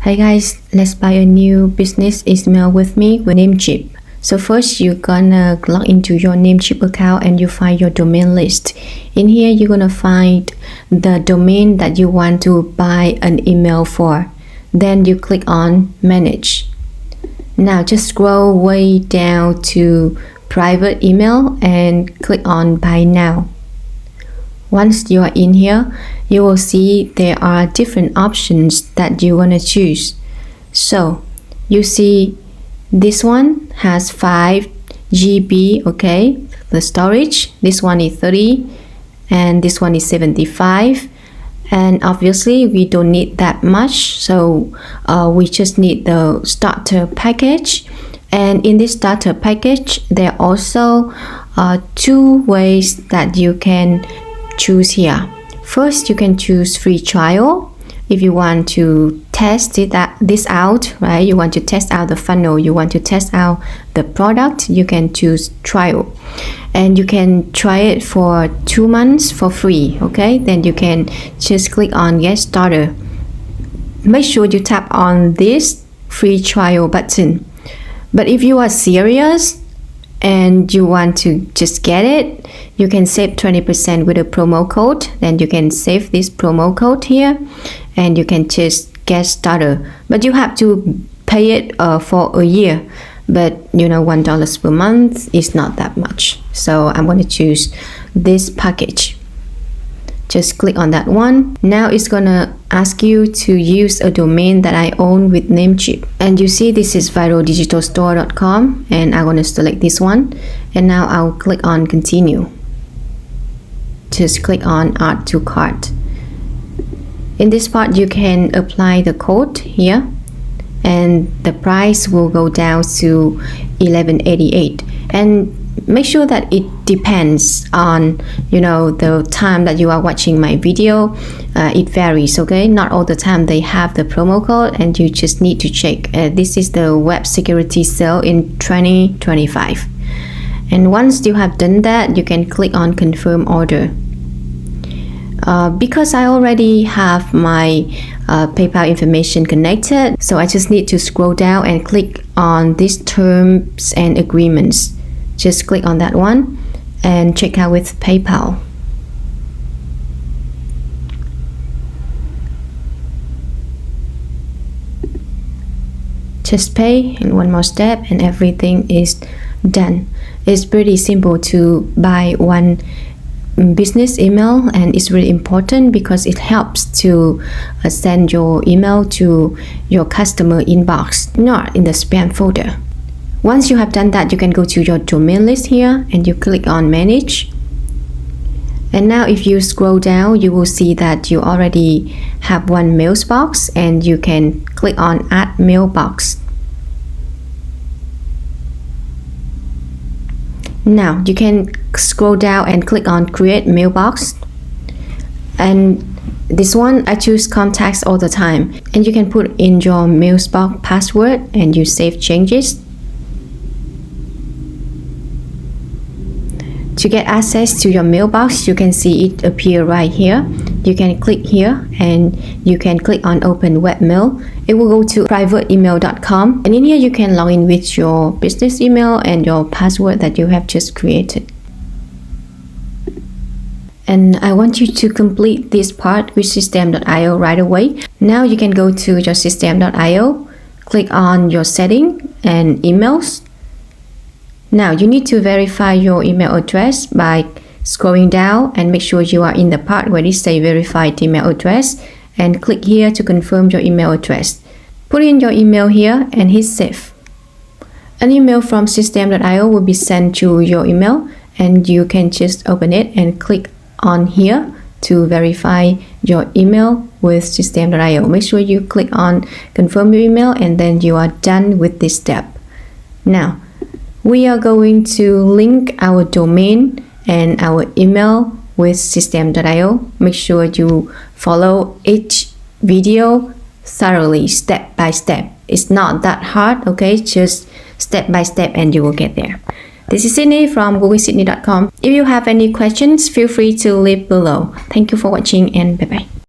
Hi guys, let's buy a new business email with me with Namecheap. So first you're gonna log into your Namecheap account and you find your domain list. In here you're gonna find the domain that you want to buy an email for. Then you click on manage. Now just scroll way down to private email and click on buy now. Once you are in here, you will see there are different options that you want to choose. So you see this one has 5 GB, okay, the storage. This one is 30 and this one is 75, and obviously we don't need that much, so we just need the starter package. And in this starter package there are also 2 ways that you can choose here. First, you can choose free trial. If you want to test this out, right? You want to test out the funnel, you want to test out the product, you can choose trial. And you can try it for 2 months for free, okay? Then you can just click on get started. Make sure you tap on this free trial button. But if you are serious and you want to just get it, you can save 20% with a promo code. Then you can save this promo code here and you can just get started. But you have to pay it for a year. But you know, $1 per month is not that much. So I'm going to choose this package. Just click on that one. Now it's gonna ask you to use a domain that I own with Namecheap. And you see this is viraldigitalstore.com and I'm gonna select this one. And now I'll click on continue. Just click on add to cart. In this part you can apply the code here and the price will go down to $11.88. And make sure that it depends on, you know, the time that you are watching my video. It varies, okay? Not all the time they have the promo code and you just need to check. This is the web security sale in 2025. And once you have done that, you can click on confirm order. Because I already have my PayPal information connected, so I just need to scroll down and click on these terms and agreements. Just click on that one and check out with PayPal. Just pay and one more step and everything is done. It's pretty simple to buy one business email, and it's really important because it helps to send your email to your customer inbox, not in the spam folder. Once you have done that, you can go to your domain list here and you click on manage. And now if you scroll down, you will see that you already have one mailbox and you can click on add mailbox. Now you can scroll down and click on create mailbox. And this one I choose contacts all the time. And you can put in your mailbox password and you save changes. To get access to your mailbox, you can see it appear right here. You can click here and you can click on open webmail. It will go to privateemail.com, and in here you can log in with your business email and your password that you have just created. And I want you to complete this part with system.io right away. Now you can go to your system.io, click on your setting and emails. Now you need to verify your email address by scrolling down and make sure you are in the part where it says verified email address and click here to confirm your email address. Put in your email here and hit save. An email from system.io will be sent to your email and you can just open it and click on here to verify your email with system.io. Make sure you click on confirm your email and then you are done with this step. Now we are going to link our domain and our email with system.io. Make sure you follow each video thoroughly, step by step. It's not that hard, okay? Just step by step and you will get there. This is Sydney from WorkWithSydney.com. If you have any questions, feel free to leave below. Thank you for watching and bye-bye.